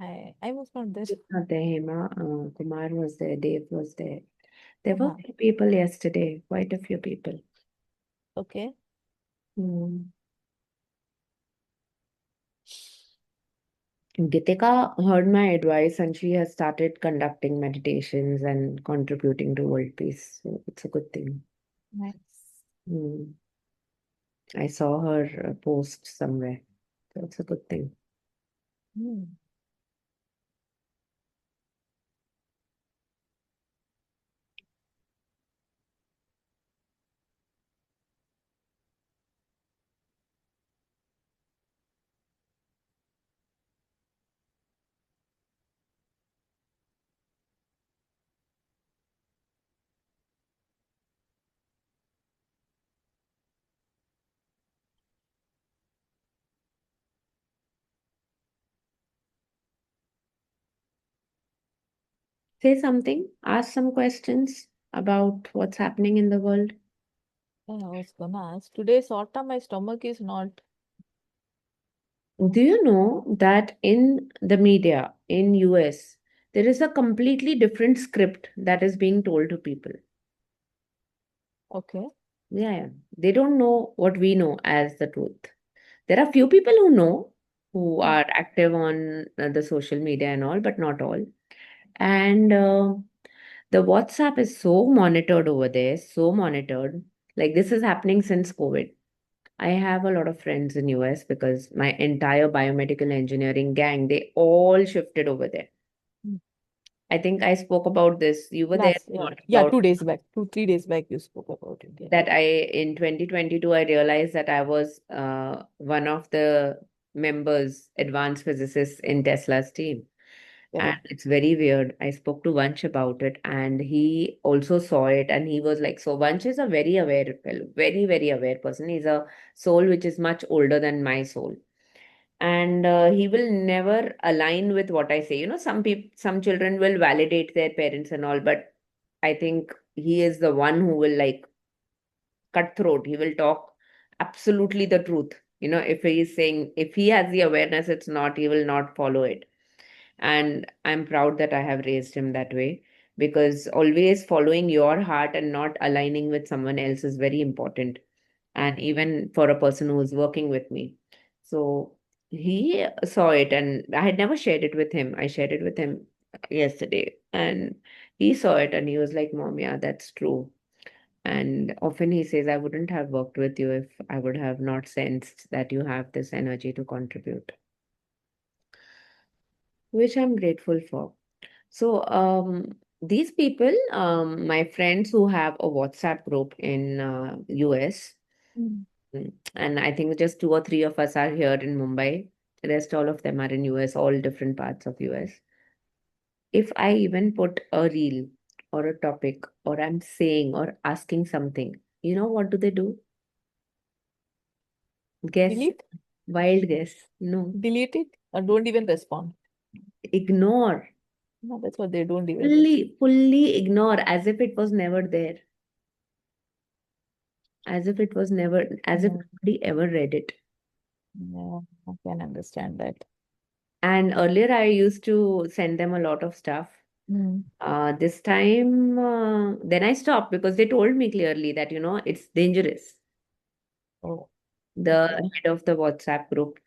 I was not there. She's not there, Hema. Kumar was there, Dave was there. There were Uh-huh. few people yesterday, quite a few people. Okay. Hmm. Gitika heard my advice and she has started conducting meditations and contributing to world peace. So it's a good thing. Nice. Hmm. I saw her post somewhere. So it's a good thing. Hmm. Say something, ask some questions about what's happening in the world. Yeah, I was gonna ask. Today, sort of my stomach is not. Do you know that in the media in US, there is a completely different script that is being told to people? Okay. Yeah, yeah. They don't know what we know as the truth. There are few people who know, who Mm. are active on the social media and all, but not all. And the WhatsApp is so monitored over there, so monitored. Like this is happening since COVID. I have a lot of friends in US because my entire biomedical engineering gang, they all shifted over there. Mm. I think I spoke about this. You were there Last, yeah, not yeah, about 2 days back, 3 days back, you spoke about it. Yeah. that I in 2022 I realized that I was one of the members, advanced physicists in Tesla's team. And Correct. it's very weird. I spoke to Vansh about it and he also saw it and he was like, so Vansh is a very aware fellow, very, very aware person. He's a soul which is much older than my soul. And he will never align with what I say. You know, some people, some children will validate their parents and all, but I think he is the one who will like cutthroat. He will talk absolutely the truth. You know, if he is saying, if he has the awareness, it's not, he will not follow it. And I'm proud that I have raised him that way because always following your heart and not aligning with someone else is very important. And even for a person who is working with me. So he saw it and I had never shared it with him. I shared it with him yesterday and he saw it and he was like, Mom, yeah, that's true. And often he says, I wouldn't have worked with you if I would have not sensed that you have this energy to contribute, which I'm grateful for. So, these people, my friends who have a WhatsApp group in US, Mm. and I think just two or three of us are here in Mumbai. The rest, all of them are in US, all different parts of US. If I even put a reel or a topic, or I'm saying or asking something, you know what do they do? Guess, Delete, wild guess. No, delete it, or don't even respond. ignore. No, that's what they don't even respond. Fully ignore as if it was never there, as if it was never, as if Mm. nobody ever read it. Yeah, I can understand that. And earlier, I used to send them a lot of stuff. Mm. This time, then I stopped because they told me clearly that, you know, it's dangerous. Oh, The okay. head of the WhatsApp group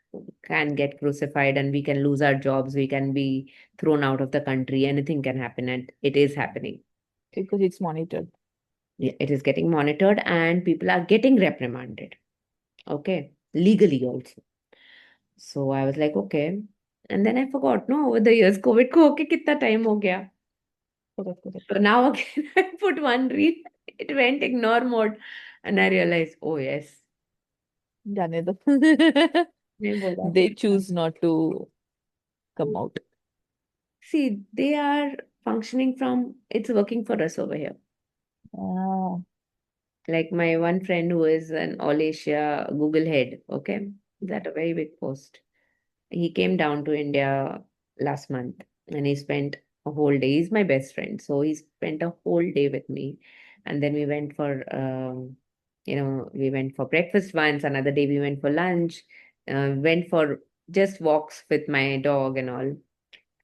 can get crucified and we can lose our jobs. We can be thrown out of the country. Anything can happen, and it is happening. Because it's monitored. Yeah, it is getting monitored, and people are getting reprimanded. Okay, legally also. So I was like, okay. And then I forgot, no, over the years, COVID ko hoke kitna time ho gaya. Correct, correct. So now again, I put one reel, it went ignore mode, and I realized, oh yes, जाने दो. मैं बोला They था. choose not to come out. See, they are functioning from, it's working for us over here. Ah, Like my one friend who is an All Asia Google head, okay, that a very big post. He came down to India last month and he spent a whole day. He's my best friend. So he spent a whole day with me. And then we went for, we went for breakfast once. Another day we went for lunch, went for just walks with my dog and all.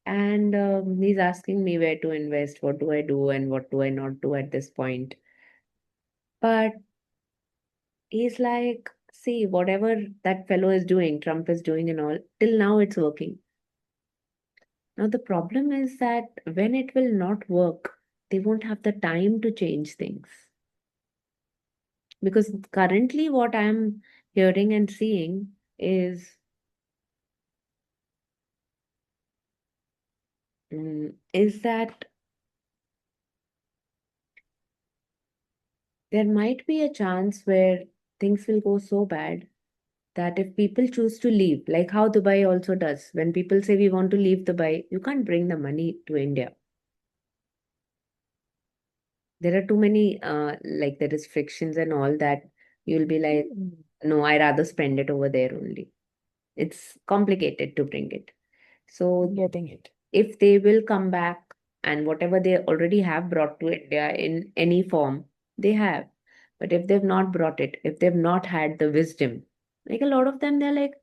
And he's asking me where to invest, what do I do, and what do I not do at this point. But he's like, see, whatever that fellow is doing, Trump is doing, and all, till now it's working. Now, the problem is that when it will not work, they won't have the time to change things. Because currently, what I'm hearing and seeing is that there might be a chance where things will go so bad that if people choose to leave, like how Dubai also does, when people say we want to leave Dubai, you can't bring the money to India. There are too many, like the restrictions and all that you'll be like, Hmm. no, I rather spend it over there only. It's complicated to bring it. So Getting it. if they will come back and whatever they already have brought to India in any form, they have. But if they've not brought it, if they've not had the wisdom, like a lot of them, they're like,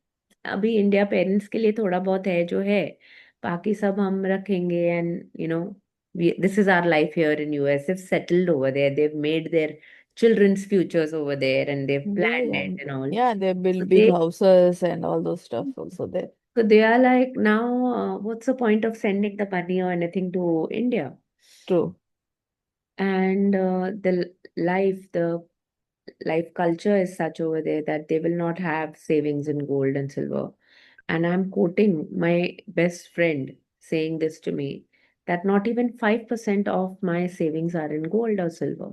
अभी India parents के लिए थोड़ा बहुत है जो है, बाकी सब हम रखेंगे and this is our life here in US. They've settled over there. They've made their children's futures over there and they've Yeah, planned yeah. it and all. Yeah, they build So big houses and all those stuff also there. they are like, now, what's the point of sending the money or anything to India? True. And the life culture is such over there that they will not have savings in gold and silver. And I'm quoting my best friend saying this to me, that not even 5% of my savings are in gold or silver.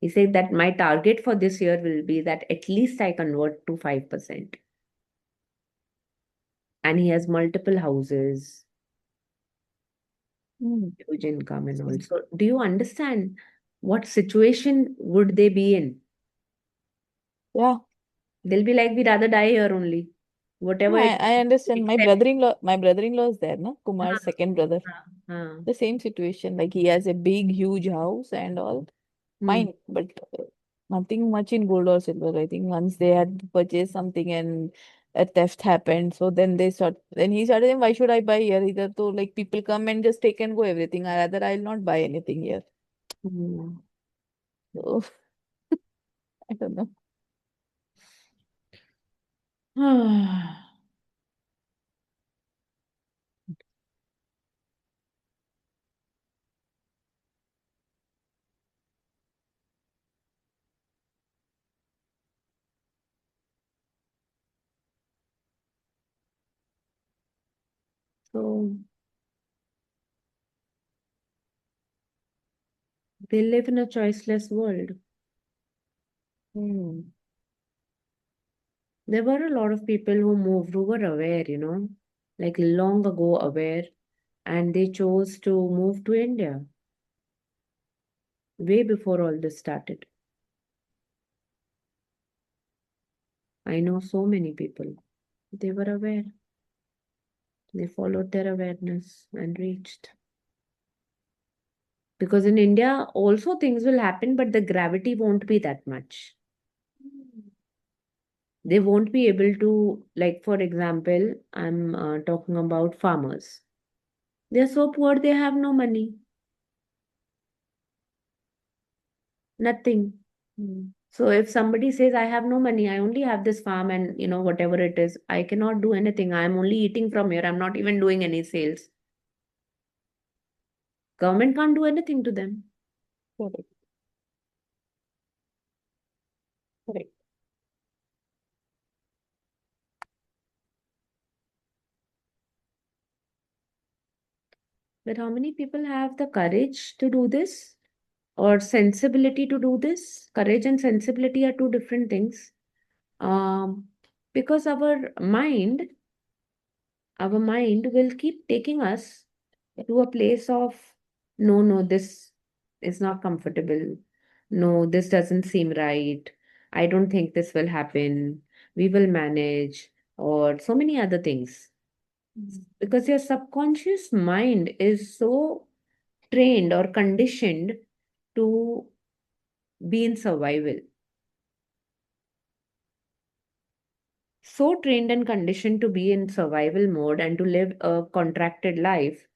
He said that my target for this year will be that at least I convert to 5%. And he has multiple houses, Hmm. huge income and all. So do you understand what situation would they be in? Yeah. They'll be like, we rather die here only. No, Whatever it I understand. except My brother-in-law is there, no? Kumar's second brother. हाँ, The same situation. Like he has a big, huge house and all. hmm, Fine, but nothing much in gold or silver. I think once they had purchased something and a theft happened, so then he started saying, why should I buy here? Either to like people come and just take and go everything. I rather I'll not buy anything here. hmm. So I don't know. So they live in a choiceless world. Hmm. There were a lot of people who moved who were aware, like long ago aware, and they chose to move to India way before all this started. I know so many people. They were aware. They followed their awareness and reached. Because in India, also things will happen, but the gravity won't be that much. They won't be able to, like, for example, I'm talking about farmers. They're so poor, they have no money, nothing. Hmm. So if somebody says, I have no money, I only have this farm and, whatever it is, I cannot do anything. I'm only eating from here. I'm not even doing any sales. Government can't do anything to them. Correct. Correct. But how many people have the courage to do this or sensibility to do this? Courage and sensibility are two different things. Um, because our mind will keep taking us to a place of, no, no, this is not comfortable. No, this doesn't seem right. I don't think this will happen. We will manage, or so many other things. Hmm. Because your subconscious mind is so trained or conditioned to be in survival. so trained and conditioned to be in survival mode and to live a contracted life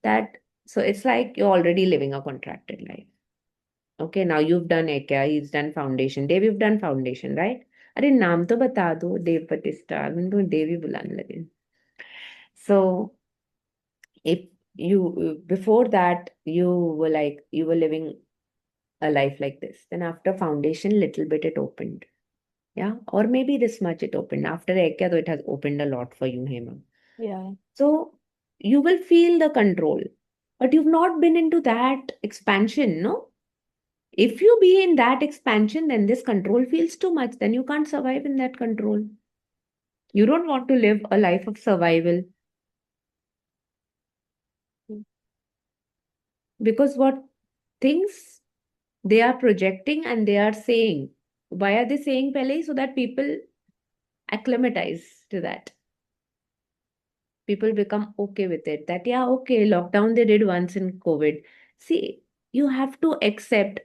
that, so it's like you're already living a contracted life. Okay, now you've done Ekya, he's done foundation. Dev, you've done foundation, right? अरे नाम तो बता दो, देव प्रतिष्ठा, तो देव ही बुलाने लगे. So if you before that you were living a life like this, then after foundation little bit it opened, yeah, or maybe this much it opened. After Ekya, though, it has opened a lot for you, Hema. Yeah. So you will feel the control, but you've not been into that expansion, no? If you be in that expansion, then this control feels too much. Then you can't survive in that control. You don't want to live a life of survival Mm. because what things they are projecting and they are saying. Why are they saying Pele? So that people acclimatize to that. People become okay with it. That, yeah, okay, lockdown they did once in COVID. See, you have to accept,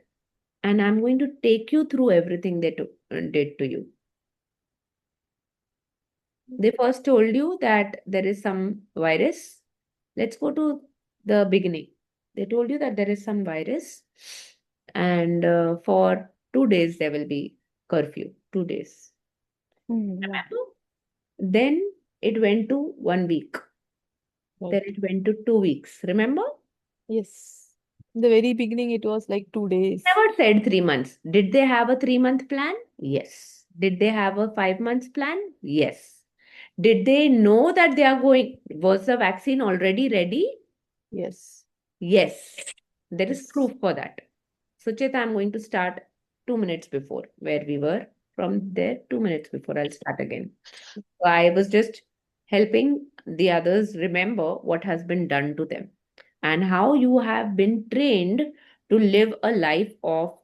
and I'm going to take you through everything they did to you. They first told you that there is some virus. Let's go to the beginning. They told you that there is some virus, and for 2 days there will be curfew. 2 days. Yeah. Remember? Then it went to 1 week. Then Right. it went to 2 weeks. Remember? Yes. In the very beginning, it was like 2 days. Never said 3 months. Did they have a 3 month plan? Yes. Did they have a 5 months plan? Yes. Did they know that they are going? Was the vaccine already ready? Yes. Yes. There is Yes. proof for that. Sucheta, I'm going to start 2 minutes before where we were. From there, 2 minutes before, I'll start again. So I was just helping the others remember what has been done to them and how you have been trained to live a life of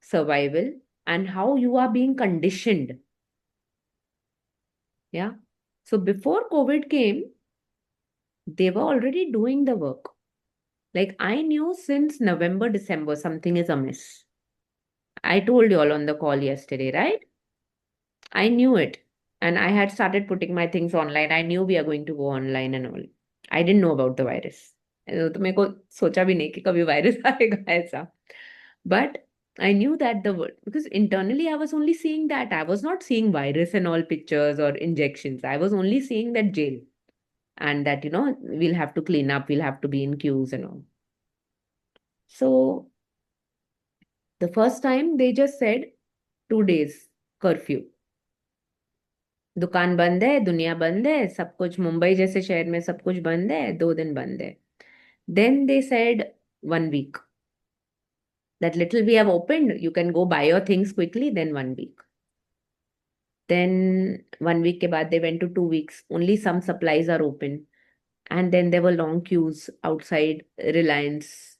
survival and how you are being conditioned. Yeah. So before COVID came, they were already doing the work. Like I knew since November, December, something is amiss. I told you all on the call yesterday, right? I knew it. And I had started putting my things online. I knew we are going to go online and all. I didn't know about the virus. तो मेरे को सोचा भी नहीं कि कभी virus आएगा ऐसा. But I knew that the word, because internally I was only seeing that. I was not seeing virus and all pictures or injections. I was only seeing that jail and that, we'll have to clean up, we'll have to be in queues and all. So the first time they just said 2 days curfew. दुकान बंद है, दुनिया बंद है, सब कुछ मुंबई जैसे शहर में सब कुछ बंद है, 2 दिन बंद है. Then they said 1 week. That little we have opened, you can go buy your things quickly, then 1 week. Then 1 week के बाद they went to 2 weeks. Only some supplies are open. And then there were long queues outside Reliance.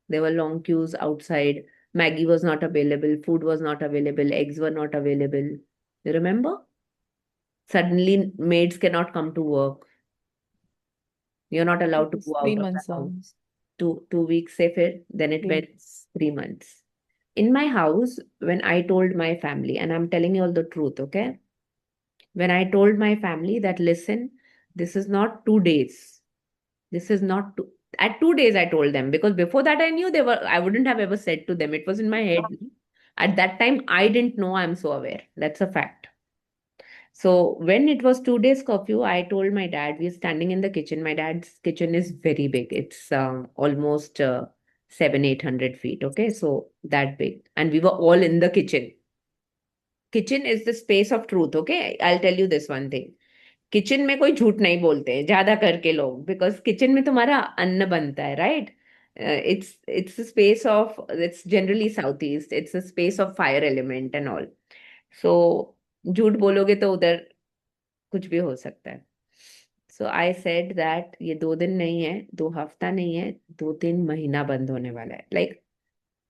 There were long queues outside. Maggie was not available. Food was not available. Eggs were not available. You remember? Suddenly maids cannot come to work. You're not allowed to Yes. go Three out of the months on. house. Two weeks से फिर then it 3 went months. 3 months. In my house, when I told my family, and I'm telling you all the truth, okay? When I told my family that, listen, this is not 2 days. This is not two. At 2 days, I told them because before that I knew they were. I wouldn't have ever said to them. It was in my head. At that time, I didn't know. I'm so aware. That's a fact. So when it was 2 days curfew, I told my dad, we're standing in the kitchen. My dad's kitchen is very big. It's almost 800 feet. Okay, so that big. And we were all in the kitchen. Kitchen is the space of truth. Okay, I'll tell you this one thing. Kitchen में कोई झूठ नहीं बोलते हैं ज्यादा करके लोग because kitchen में तुम्हारा अन्न बनता है right it's space of its generally south east it's a space of fire element and all so झूठ बोलोगे तो उधर कुछ भी हो सकता है सो आई सेड दैट ये 2 दिन नहीं है 2 हफ्ता नहीं है 2-3 महीना बंद होने वाला है like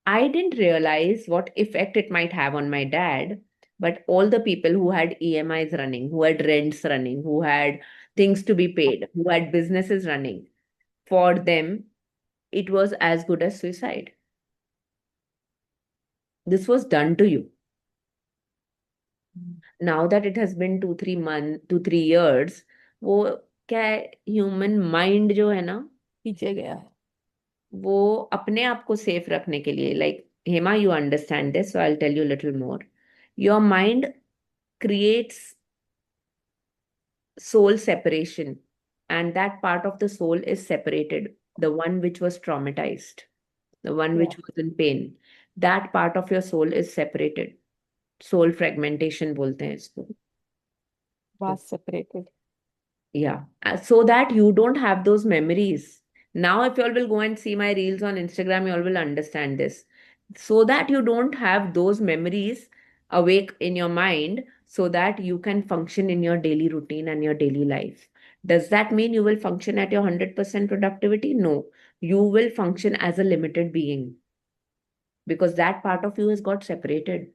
I didn't realize what effect it might have on my dad, but all the people who had EMIs running, who had rents running, who had things to be paid, who had businesses running, for them, it was as good as suicide. This was done to you. Hmm, Now that it has been 2 3 months 2 3 years, वो क्या है, human mind जो है ना, पीछे गया है। वो अपने आप को सेफ रखने के लिए, like Hema, you understand this, so I tell you little more. Your mind creates soul separation, and that part of the soul is separated, the one which was traumatized, the one Yeah, which was in pain. That part of your soul is separated. Soul fragmentation बोलते हैं इसको. vast separated. Yeah, so that you don't have those memories. Now, if you all will go and see my reels on Instagram, you all will understand this. So that you don't have those memories awake in your mind, so that you can function in your daily routine and your daily life. Does that mean you will function at your 100% productivity? No, you will function as a limited being, because that part of you has got separated.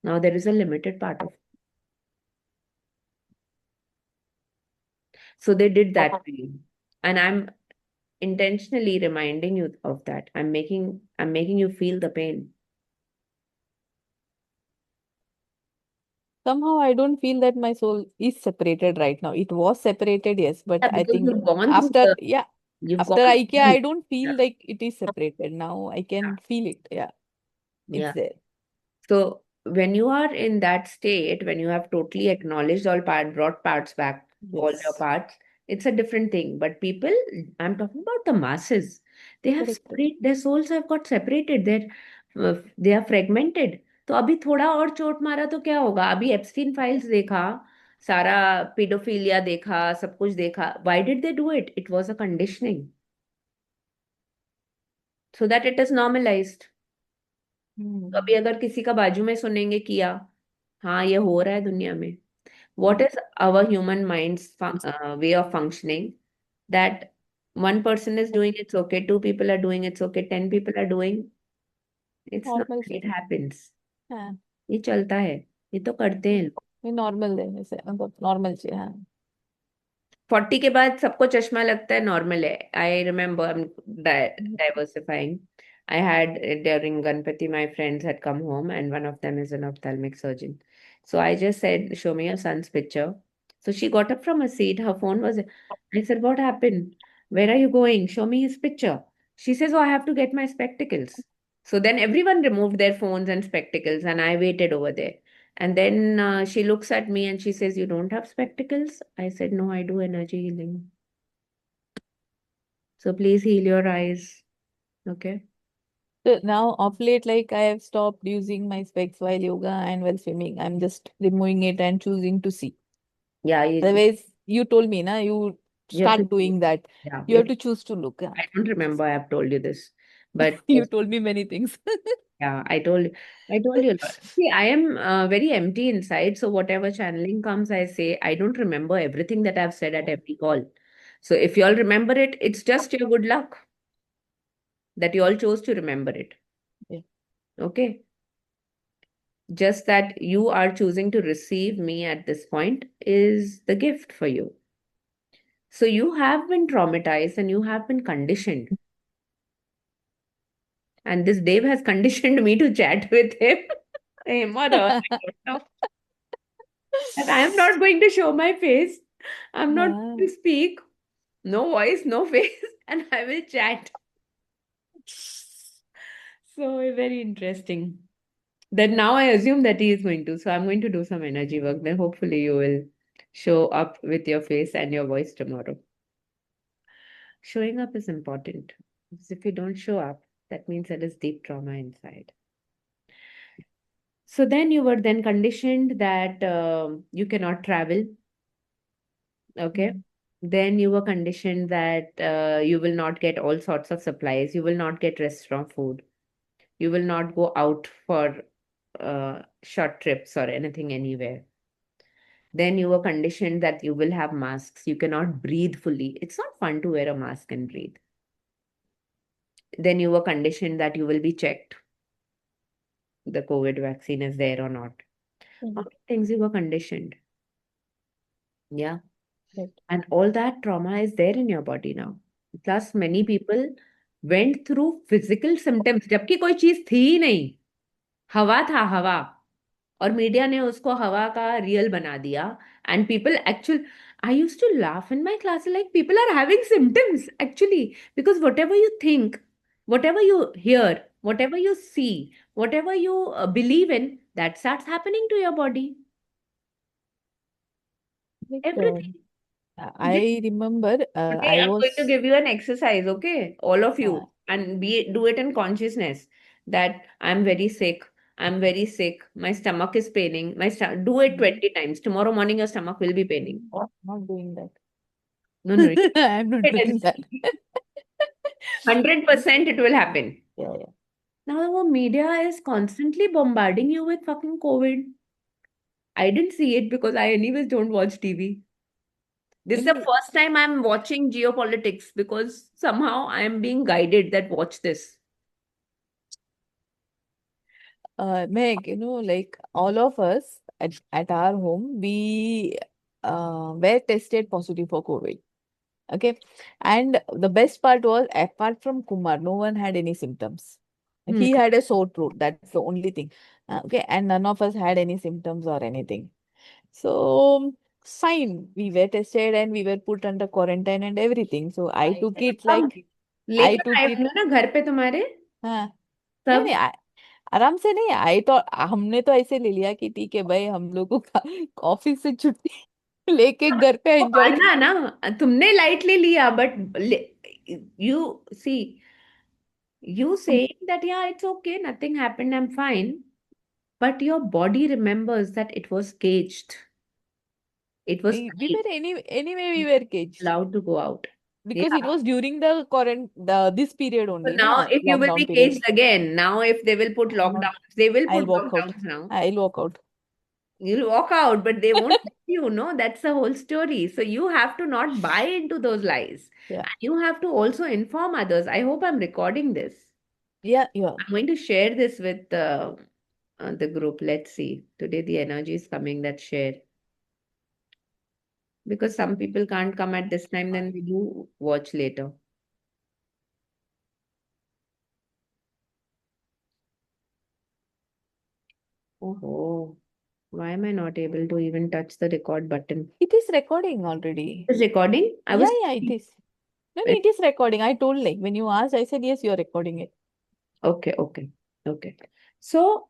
Now there is a limited part of. So they did that to you. And I'm intentionally reminding you of that. I'm making you feel the pain. Somehow I don't feel that my soul is separated right now. It was separated, yes, but Yeah, I because think you've gone through after, the yeah, you've after gone IKEA, through I don't yeah, feel like it is separated. Now I can feel it. Yeah, it's yeah. there. So when you are in that state, when you have totally acknowledged brought parts back, all your Yes, parts, it's a different thing. But people, I'm talking about the masses, they have correct. separate, their souls have got separated. They are fragmented. तो अभी थोड़ा और चोट मारा तो क्या होगा? अभी एप्स्टीन फाइल्स देखा, सारा पेडोफिलिया देखा, सब कुछ देखा. Why did they do it? It was a conditioning so that it is normalized. तो अभी Hmm. अगर किसी का बाजू में सुनेंगे किया, हाँ ये हो रहा है दुनिया में. What is our human mind's way of functioning? That one person is doing, it's okay, two people are doing, it's okay, 10 people are doing, it's not, Normal it से happens. हाँ, ये चलता है, ये तो करते हैं लोग. ये नॉर्मल है वैसे, मतलब नॉर्मल से हाँ. 40 के बाद सबको चश्मा लगता है, नॉर्मल है. I remember, diversifying. I had during Ganpati, my friends had come home, and one of them is an ophthalmic surgeon. So I just said, "Show me your son's picture." So she got up from her seat. Her phone was. I said, "What happened? Where are you going? Show me his picture." She says, "Oh, I have to get my spectacles." So then everyone removed their phones and spectacles, and I waited over there. And then she looks at me and she says, "You don't have spectacles?" I said, "No, I do energy healing. So please heal your eyes." Okay. So now of late, like I have stopped using my specs while yoga and while swimming. I'm just removing it and choosing to see. Yeah, Otherwise, you told me, na, you you have start to, doing that. yeah, You have to choose to look. Yeah. I don't remember I have told you this, but You yes, told me many things. yeah, I told you a lot. See, I am very empty inside. So whatever channeling comes, I say, I don't remember everything that I've said at every call. So if you all remember it, it's just your good luck that you all chose to remember it. Yeah. Okay. Just that you are choosing to receive me at this point is the gift for you. So you have been traumatized and you have been conditioned. And this Dave has conditioned me to chat with him. Him or her, I don't know. And I am not going to show my face. I'm not Yeah. going to speak. No voice, no face. And I will chat. So very interesting. Then now I assume that he is going to. So I'm going to do some energy work. Then hopefully you will show up with your face and your voice tomorrow. Showing up is important. Because if you don't show up, that means there is deep trauma inside. So then you were then conditioned that you cannot travel. Okay. Mm. Then you were conditioned that you will not get all sorts of supplies. You will not get restaurant food. You will not go out for short trips or anything anywhere. Then you were conditioned that you will have masks. You cannot breathe fully. It's not fun to wear a mask and breathe. Then you were conditioned that you will be checked. The COVID vaccine is there or not. How Mm. many things you were conditioned? Yeah. Right. And all that trauma is there in your body now. Plus, many people went through physical symptoms, जबकि कोई चीज थी ही नहीं. हवा था, हवा. और media ने उसको हवा का रियल बना दिया. And people actual, I use to laugh in my class, like people are having symptoms actually, because whatever you think, whatever you hear, whatever you see, whatever you believe in, that starts happening to your body. Like, Everything. I remember Today, I I'm going to was give you an exercise, okay? All of uh, you, and do it in consciousness that I'm very sick. I'm very sick. My stomach is paining. Do it 20 times. Tomorrow morning, your stomach will be paining. not doing that. No, no. I'm not It doing is that. 100% it will happen. Yeah, yeah. Now, our media is constantly bombarding you with fucking COVID. I didn't see it because I anyways don't watch TV. This is the And first time I'm watching geopolitics because somehow I am being guided that watch this. Meg, like all of us at our home, we were tested positive for COVID. Okay. And the best part was, apart from Kumar, no one had any symptoms. Hmm. He had a sore throat. That's the only thing. Okay. And none of us had any symptoms or anything. So, fine. We were tested and we were put under quarantine and everything. So, I took it अब like, I लेकर took आए it. होंगे ना घर पे तुम्हारे हाँ, नहीं सब. नहीं आराम से नहीं आई तो हमने तो ऐसे ले लिया कि ठीक है भाई, हम लोगों का ऑफिस से छुट्टी लेके घर पे तो एंजॉय आना ना, तुमने लाइटली लिया but you see, you saying that yeah, it's okay, nothing happened, I'm fine, but your body remembers that it was caged, it was we tight, were anyway we were caged allowed to go out. because it Yeah. was during the current this period So only, now na if you will lockdown be period. caged again, now if they will put I'm not. lockdowns, they will I'll put walk out. lockdowns now. I'll walk out. You'll walk out, but they won't let you know. That's the whole story. So you have to not buy into those lies. Yeah, And you have to also inform others. I hope I'm recording this. yeah, yeah. I'm going to share this with the group. Let's see. Today the energy is coming that share. Because some people can't come at this time, then we do watch later. Oh, why am I not able to even touch the record button? It is recording already. Is recording? I Yeah, was yeah, it is. No, no, it is recording. I told, like, when you asked, I said yes, you are recording it. okay, okay, okay. So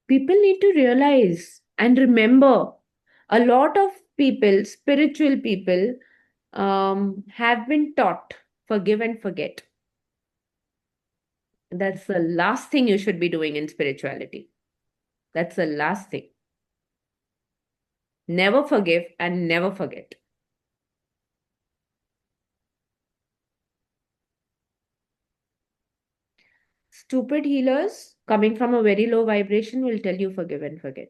people need to realize and remember, a lot of people, spiritual people, have been taught forgive and forget. That's the last thing you should be doing in spirituality. That's the last thing. Never forgive and never forget. Stupid healers coming from a very low vibration will tell you forgive and forget.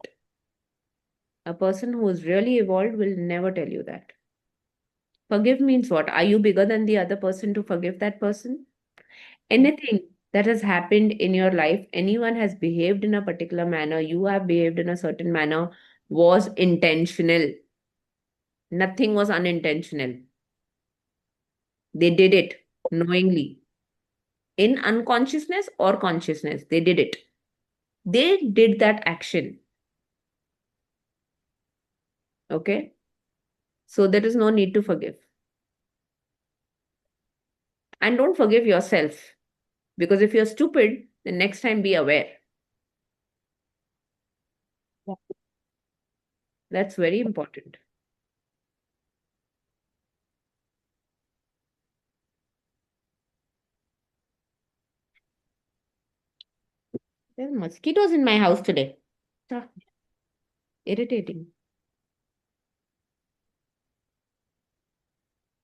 A person who is really evolved will never tell you that. Forgive means what? Are you bigger than the other person to forgive that person? Anything that has happened in your life, anyone has behaved in a particular manner, you have behaved in a certain manner, was intentional. Nothing was unintentional. They did it knowingly, in unconsciousness or consciousness. They did it. They did that action. Okay. So there is no need to forgive. And don't forgive yourself. Because if you're stupid, then next time be aware. Yeah. That's very important. There are mosquitoes in my house today. Ah, irritating.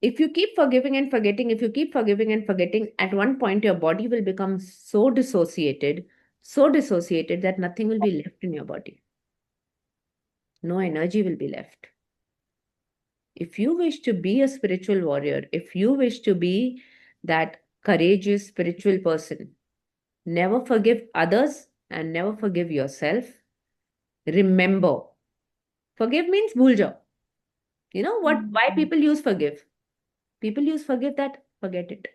If you keep forgiving and forgetting, if you keep forgiving and forgetting, at one point your body will become so dissociated that nothing will be left in your body. No energy will be left. If you wish to be a spiritual warrior, if you wish to be that courageous spiritual person, never forgive others and never forgive yourself. Remember, forgive means bhul jao. You know what? Why Mhm. people use forgive? People use forgive that forget it.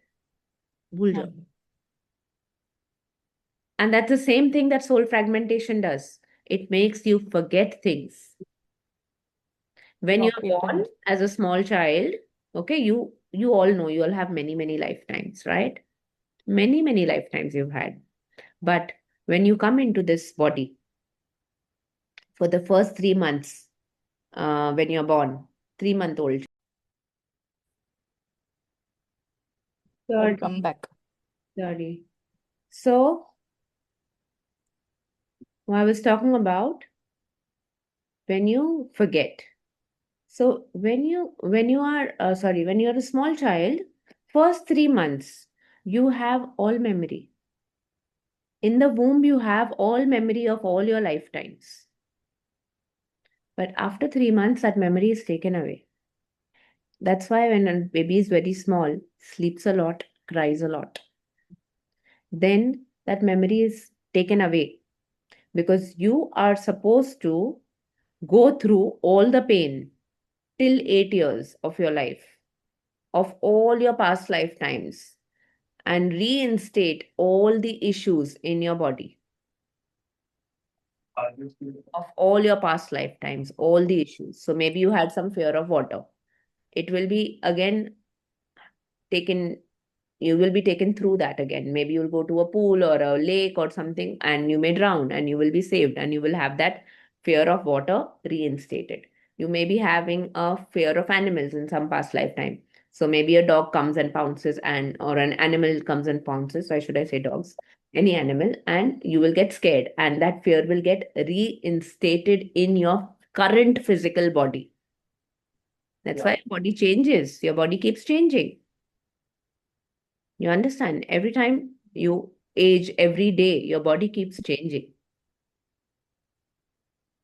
Bhul jao. Um, And that's the same thing that soul fragmentation does. It makes you forget things. When Lock you're it born in. as a small child, okay, you all know you all have many lifetimes, right? Many lifetimes you've had. But when you come into this body for the first 3 months, when you're born, 3 month old. I'll Sorry, come back. sorry. So what I was talking about when you forget. So when you're a small child, first 3 months, you have all memory. In the womb, you have all memory of all your lifetimes. But after 3 months, that memory is taken away. That's why when a baby is very small, sleeps a lot, cries a lot, then that memory is taken away because you are supposed to go through all the pain till 8 years of your life, of all your past lifetimes, and reinstate all the issues in your body of all your past lifetimes, all the issues. So maybe you had some fear of water. It will be again taken, you will be taken through that again. Maybe you'll go to a pool or a lake or something and you may drown and you will be saved and you will have that fear of water reinstated. You may be having a fear of animals in some past lifetime. So maybe a dog comes and pounces and or an animal comes and pounces. Why should I say dogs? Any animal, and you will get scared and that fear will get reinstated in your current physical body. That's why your body changes. Your body keeps changing. You understand? Every time you age, every day, your body keeps changing.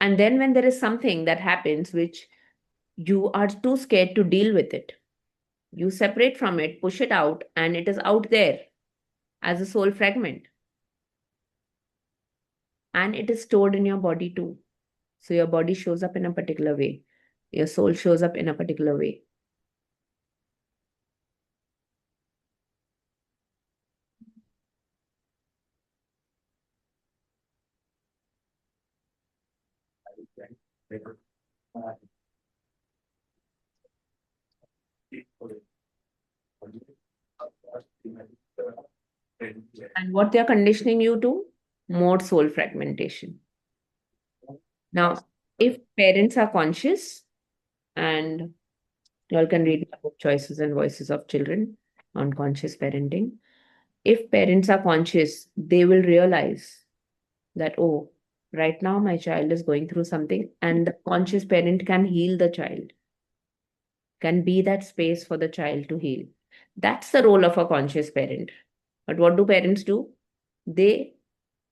And then when there is something that happens which you are too scared to deal with it, you separate from it, push it out, and it is out there as a soul fragment. And it is stored in your body too. So your body shows up in a particular way. Your soul shows up in a particular way. And what they are conditioning you to? More soul fragmentation. Now, if parents are conscious, and you all can read my book, Choices and Voices of Children on Conscious Parenting. If parents are conscious, they will realize that, oh, right now my child is going through something, and the conscious parent can heal the child, can be that space for the child to heal. That's the role of a conscious parent. But what do parents do? They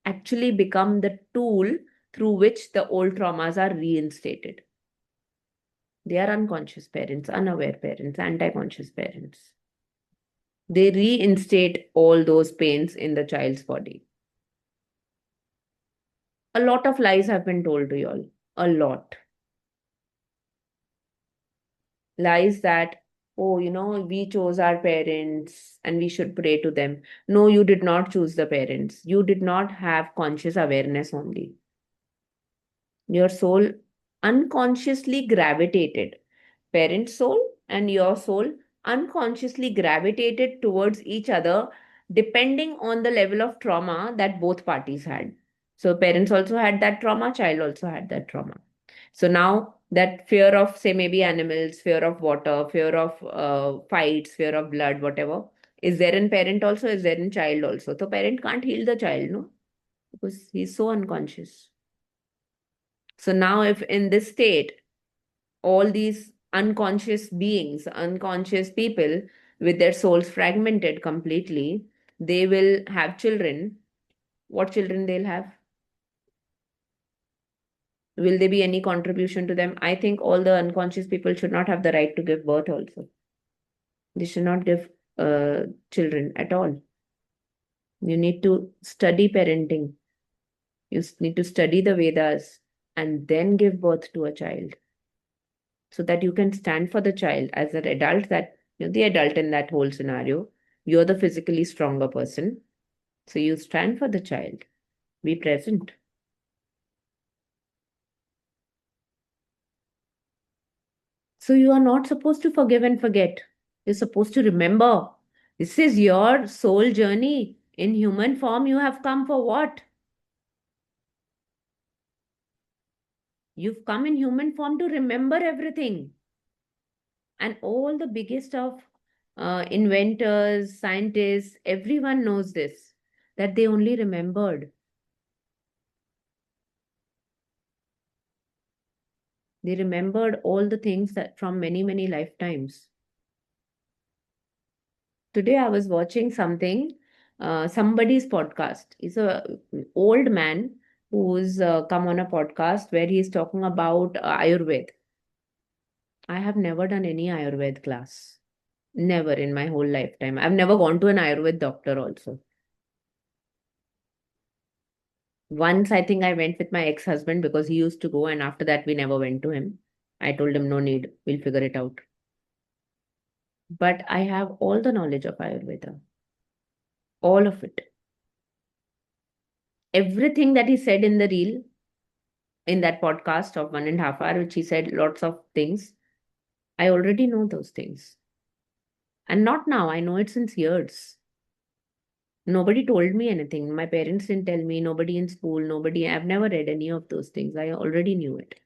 actually become the tool through which the old traumas are reinstated. They are unconscious parents, unaware parents, anti conscious parents. They reinstate all those pains in the child's body. A lot of lies have been told to you all. A lot. Lies that, oh, we chose our parents and we should pray to them. No, you did not choose the parents. You did not have conscious awareness only. Your soul unconsciously gravitated. Parent soul and your soul unconsciously gravitated towards each other depending on the level of trauma that both parties had. So parents also had that trauma, child also had that trauma. So now that fear of, say, maybe animals, fear of water, fear of fights, fear of blood, whatever, is there in parent also, is there in child also. So parent can't heal the child, no? Because he's so unconscious. So now if in this state, all these unconscious beings, unconscious people with their souls fragmented completely, they will have children. What children they'll have? Will there be any contribution to them? I think all the unconscious people should not have the right to give birth also. They should not give children at all. You need to study parenting. You need to study the Vedas and then give birth to a child so that you can stand for the child as an adult, that you're the adult in that whole scenario. You're the physically stronger person. So you stand for the child. Be present. So you are not supposed to forgive and forget. You're supposed to remember. This is your soul journey. In human form, you have come for what? You've come in human form to remember everything. And all the biggest of inventors, scientists, everyone knows this, that they only remembered. They remembered all the things that from many, many lifetimes. Today I was watching something, somebody's podcast. He's a old man who's come on a podcast where he's talking about Ayurved. I have never done any Ayurved class. Never in my whole lifetime. I've never gone to an Ayurved doctor also. Once I think I went with my ex-husband because he used to go, and after that we never went to him. I told him no need, we'll figure it out. But I have all the knowledge of Ayurveda, all of it. Everything that he said in the reel, in that podcast of 1.5 hours, which he said lots of things, I already know those things. And not now, I know it since years. Nobody told me anything. My parents didn't tell me, nobody in school, nobody. I've never read any of those things. I already knew it.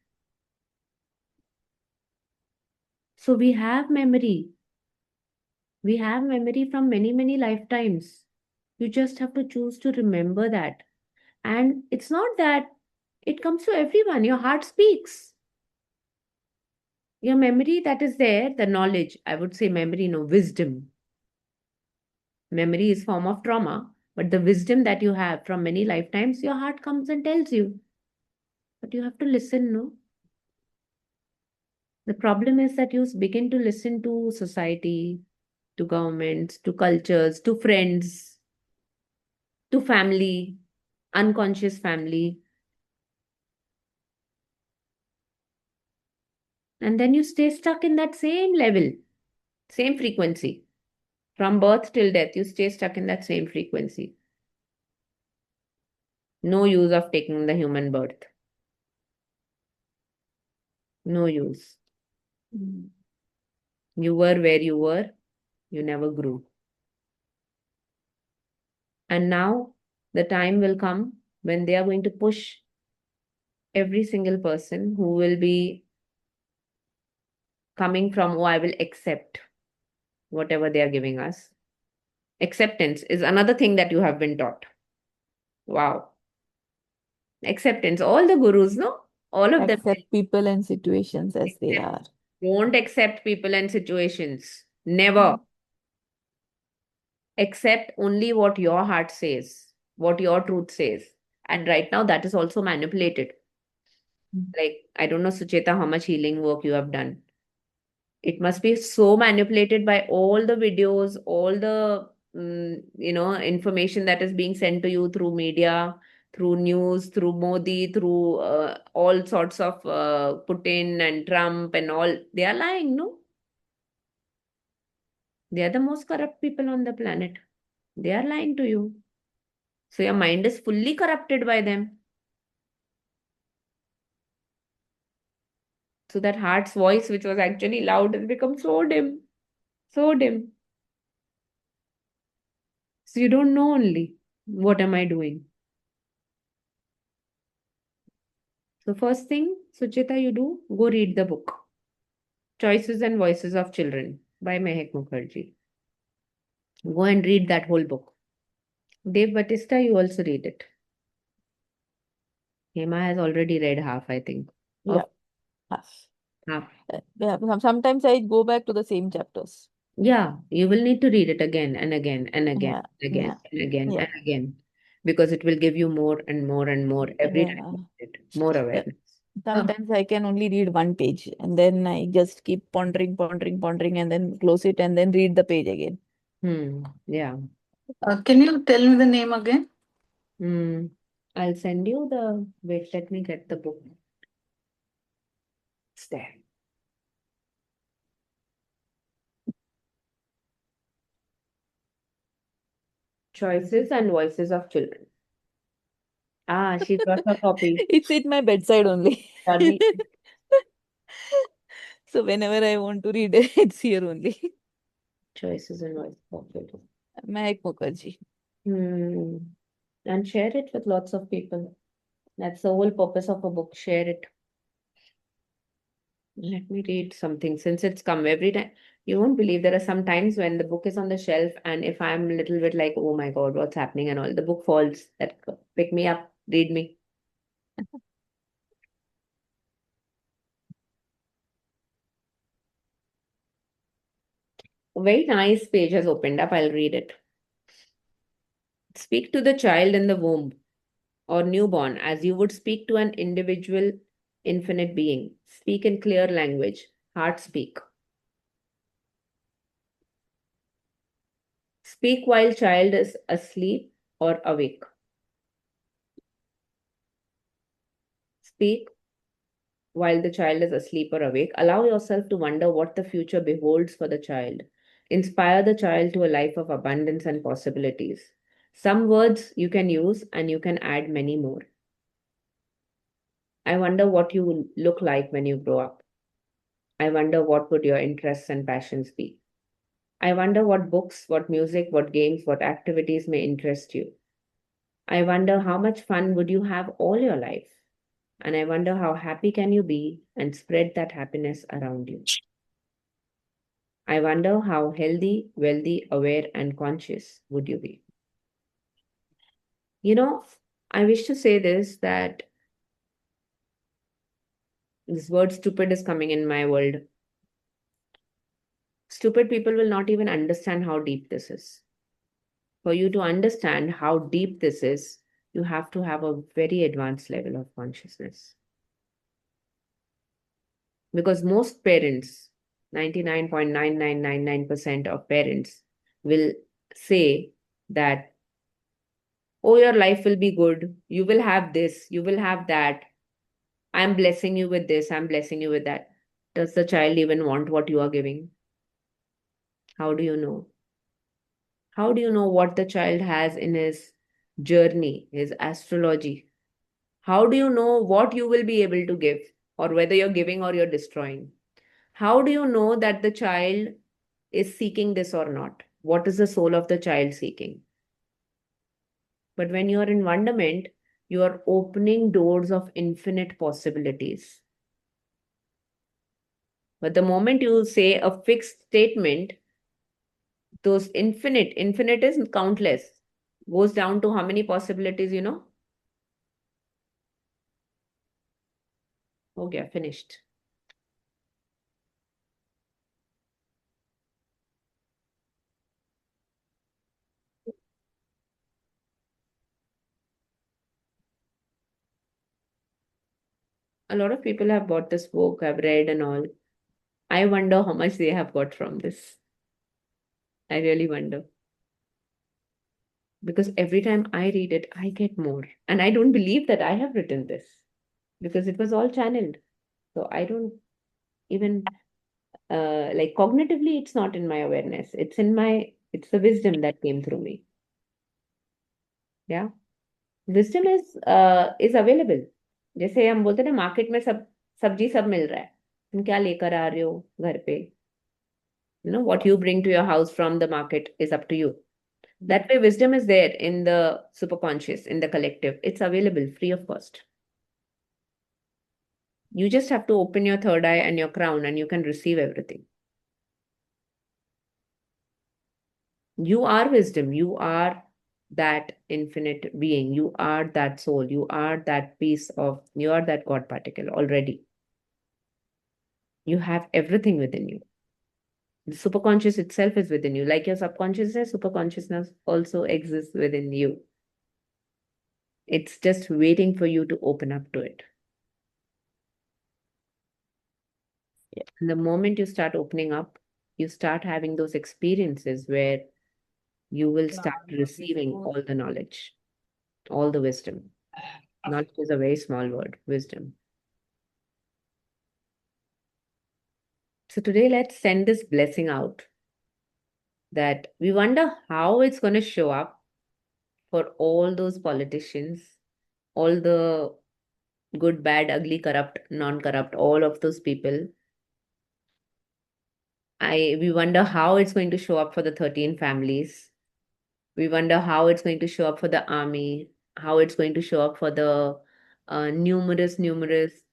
So we have memory. We have memory from many, many lifetimes. You just have to choose to remember that. And it's not that it comes to everyone. Your heart speaks. Your memory that is there, the knowledge, I would say memory, no, wisdom. Memory is form of trauma, but the wisdom that you have from many lifetimes, your heart comes and tells you. But you have to listen, no? The problem is that you begin to listen to society, to governments, to cultures, to friends, to family, unconscious family. And then you stay stuck in that same level, same frequency. From birth till death, you stay stuck in that same frequency. No use of taking the human birth. No use. Mm. You were where you were, you never grew. And now the time will come when they are going to push every single person who will be coming from, oh, I will accept whatever they are giving us. Acceptance is another thing that you have been taught. Wow. Acceptance. All the gurus, no? All of them. Accept people and situations as they Accept. are. Don't accept people and situations. Never. Mm. Accept only what your heart says, what your truth says. And right now, that is also manipulated. Mm. Like, I don't know, Sucheta, how much healing work you have done. It must be so manipulated by all the videos, all the information that is being sent to you through media, through news, through Modi, through all sorts of Putin and Trump and all. They are lying, no? They are the most corrupt people on the planet. They are lying to you. So your mind is fully corrupted by them. So that heart's voice, which was actually loud, has become so dim, so dim. So you don't know only what am I doing. So first thing, Suchita, you do go read the book, Choices and Voices of Children by Mehak Mukherjee. Go and read that whole book. Dave Batista, you also read it. Hema has already read half, I think. Yeah. Of Half. half. Yeah, sometimes I go back to the same chapters. Yeah, you will need to read it again and again and again Yeah, and yeah, again and again yeah, and again because it will give you more and more and more every time yeah. you read it, more Yeah. awareness. Sometimes I can only read one page and then I just keep pondering, pondering, pondering, and then close it and then read the page again. Yeah. Can you tell me the name again? I'll send you the, wait, let me get the book. It's there. Choices and Voices of Children. Ah, she brought her copy. It's at my bedside only. Sorry. So whenever I want to read it, it's here only. Choices and voice popular. Mehak Mukherjee. And share it with lots of people. That's the whole purpose of a book. Share it. Let me read something since it's come every time. You won't believe there are some times when the book is on the shelf, and if I'm a little bit like, oh my God, what's happening and all, the book falls. That pick me up, read me. A very nice page has opened up. I'll read it. Speak to the child in the womb or newborn as you would speak to an individual infinite being. Speak in clear language. Heart speak. Speak while child is asleep or awake. Speak while the child is asleep or awake. Allow yourself to wonder what the future beholds for the child. Inspire the child to a life of abundance and possibilities. Some words you can use and you can add many more. I wonder what you will look like when you grow up. I wonder what would your interests and passions be. I wonder what books, what music, what games, what activities may interest you. I wonder how much fun would you have all your life. And I wonder how happy can you be and spread that happiness around you. I wonder how healthy, wealthy, aware, and conscious would you be. You know, I wish to say this that this word stupid is coming in my world. Stupid people will not even understand how deep this is. For you to understand how deep this is, you have to have a very advanced level of consciousness. Because most parents, 99.9999% of parents, will say that, oh, your life will be good. You will have this, you will have that. I'm blessing you with this, I'm blessing you with that. Does the child even want what you are giving? How do you know? How do you know what the child has in his journey, his astrology? How do you know what you will be able to give, or whether you're giving or you're destroying? How do you know that the child is seeking this or not? What is the soul of the child seeking? But when you are in wonderment, you are opening doors of infinite possibilities. But the moment you say a fixed statement, those infinite is countless, goes down to how many possibilities, you know? Okay, finished. A lot of people have bought this book, I've read and all. I wonder how much they have got from this. I really wonder. Because every time I read it, I get more. And I don't believe that I have written this because it was all channeled. So I don't even like cognitively, it's not in my awareness. It's the wisdom that came through me. Yeah. Wisdom is available. जैसे हम बोलते हैं ना market में सब सब्जी सब मिल रहा है तुम क्या लेकर आ रहे हो घर पे what you bring to your house from the market is up to you. That way wisdom is there in the superconscious, in the collective. It's available free of cost. You just have to open your third eye and your crown and you can receive everything. You are wisdom. You are that infinite being. You are that soul. You are that you are that God particle already. You have everything within you. The superconscious itself is within you. Like your subconsciousness, superconsciousness also exists within you. It's just waiting for you to open up to it. Yeah. The moment you start opening up, you start having those experiences where you will start receiving all the knowledge, all the wisdom. Knowledge is a very small word, wisdom. So today, let's send this blessing out that we wonder how it's going to show up for all those politicians, all the good, bad, ugly, corrupt, non-corrupt, all of those people. We wonder how it's going to show up for the 13 families. We wonder how it's going to show up for the army, how it's going to show up for the numerous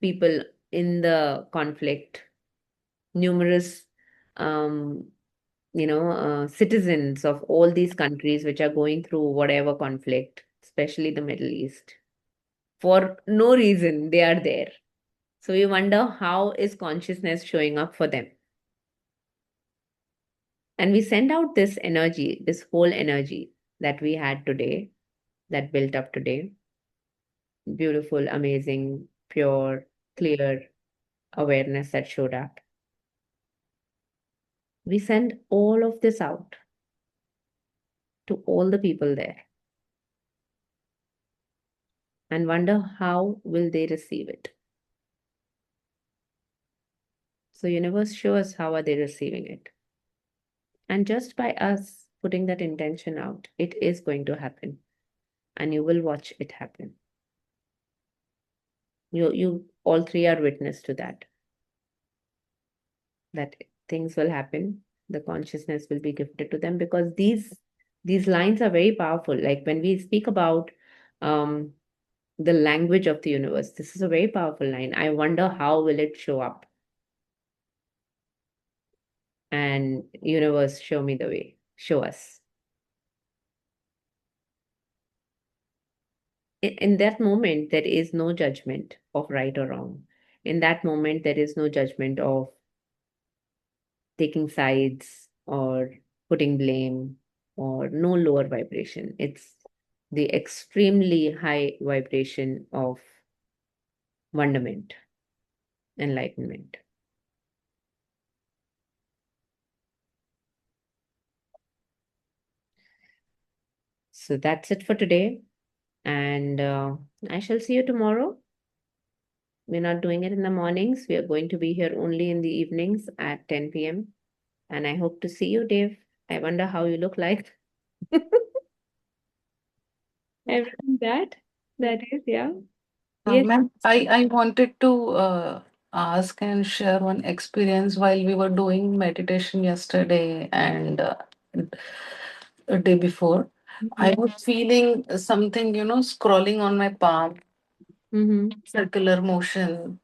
people in the conflict, numerous um, citizens of all these countries which are going through whatever conflict, especially the Middle East. For no reason, they are there. So we wonder how is consciousness showing up for them. And we send out this energy, this whole energy that we had today, that built up today. Beautiful, amazing, pure, clear awareness that showed up. We send all of this out to all the people there and wonder how will they receive it. So universe, show us how are they receiving it. And just by us putting that intention out, it is going to happen. And you will watch it happen. You all three are witness to that. That things will happen. The consciousness will be gifted to them because these lines are very powerful. Like when we speak about the language of the universe, this is a very powerful line. I wonder how will it show up. And universe, show me the way. Show us. In that moment, there is no judgment of right or wrong. In that moment, there is no judgment of taking sides or putting blame or no lower vibration. It's the extremely high vibration of wonderment, enlightenment. So that's it for today. And I shall see you tomorrow. We're not doing it in the mornings. We are going to be here only in the evenings at 10 p.m. And I hope to see you, Dave. I wonder how you look like. Everything that is, yeah. Yes. Ma'am, I wanted to ask and share one experience while we were doing meditation yesterday and a day before. I Mhm. was feeling something, scrolling on my palm, Mhm. circular motion,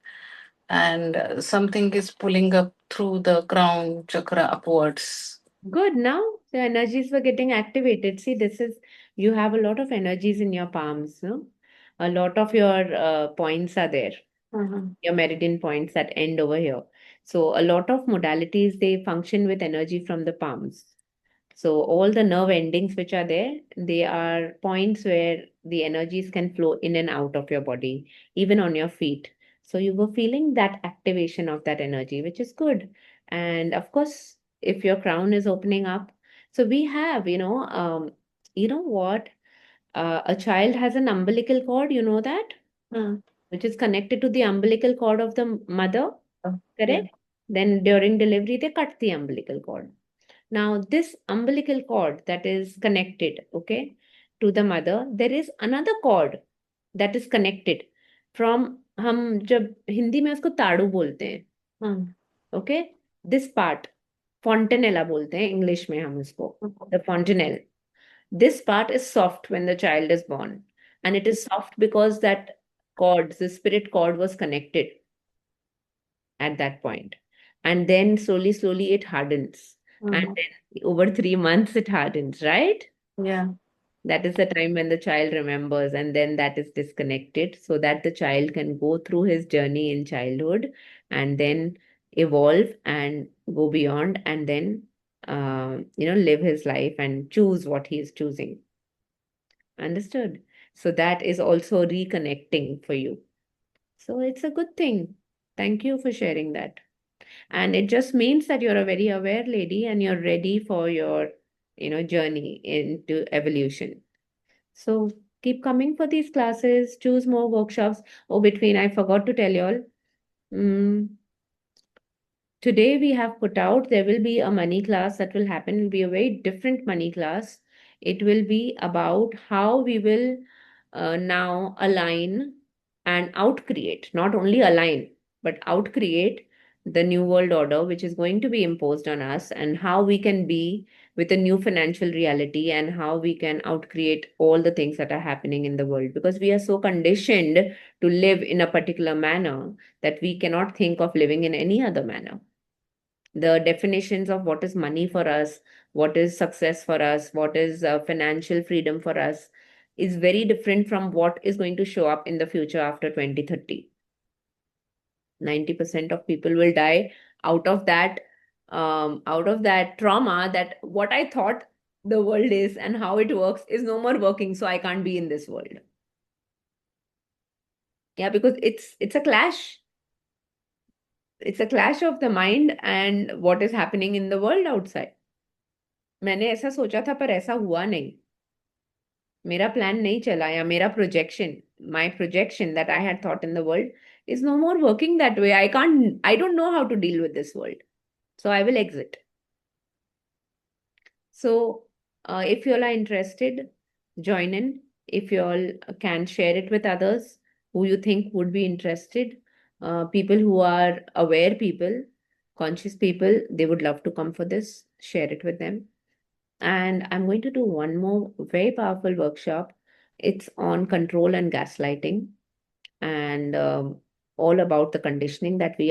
and something is pulling up through the crown chakra upwards. Good. Now the energies were getting activated. See, you have a lot of energies in your palms, no? A lot of your points are there, Mhm. your meridian points that end over here. So a lot of modalities, they function with energy from the palms. So all the nerve endings which are there, they are points where the energies can flow in and out of your body, even on your feet. So you were feeling that activation of that energy, which is good. And of course, if your crown is opening up, so we have, you know what? A child has an umbilical cord, you know that, Mm. which is connected to the umbilical cord of the mother, Yeah. correct? Then during delivery, they cut the umbilical cord. Now, this umbilical cord that is connected, okay, to the mother, there is another cord that is connected from हम जब हिंदी में उसको ताड़ू बोलते हैं, Mm. okay, this part fontanella बोलते हैं English में हम उसको, the fontanelle. This part is soft when the child is born, and it is soft because that cord, the spirit cord, was connected at that point. And then slowly it hardens. And Mhm. then over 3 months, it hardens, right? Yeah. That is the time when the child remembers, and then that is disconnected so that the child can go through his journey in childhood and then evolve and go beyond and then, live his life and choose what he is choosing. Understood? So that is also reconnecting for you. So it's a good thing. Thank you for sharing that. And it just means that you're a very aware lady and you're ready for your, journey into evolution. So keep coming for these classes, choose more workshops. Oh, between, I forgot to tell you all. Mm, Today we have put out, there will be a money class that will happen. It will be a very different money class. It will be about how we will now align and outcreate, not only align, but outcreate the new world order, which is going to be imposed on us, and how we can be with a new financial reality, and how we can outcreate all the things that are happening in the world, because we are so conditioned to live in a particular manner that we cannot think of living in any other manner. The definitions of what is money for us, what is success for us, what is financial freedom for us is very different from what is going to show up in the future after 2030. 90% of people will die out of that, trauma, that what I thought the world is and how it works is no more working, so I can't be in this world. Yeah, because it's a clash. It's a clash of the mind and what is happening in the world outside. मैंने ऐसा सोचा था पर ऐसा हुआ नहीं. मेरा plan नहीं चला, या मेरा projection, my projection that I had thought in the world is no more working that way. I don't know how to deal with this world. So I will exit. So if you all are interested, join in. If you all can share it with others who you think would be interested, people who are aware people, conscious people, they would love to come for this. Share it with them. And I'm going to do one more very powerful workshop. It's on control and gaslighting, and all about the conditioning that we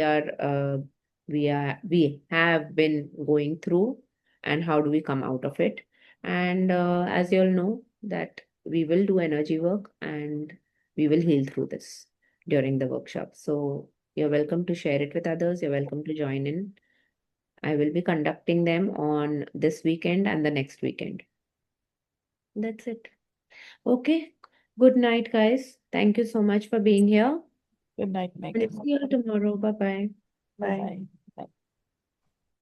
have been going through, and how do we come out of it. And as you all know, that we will do energy work, and we will heal through this during the workshop. So you're welcome to share it with others. You're welcome to join in. I will be conducting them on this weekend and the next weekend. That's it. Okay. Good night, guys. Thank you so much for being here. Good night, And Megan. see you all tomorrow. Bye bye. Bye. Bye.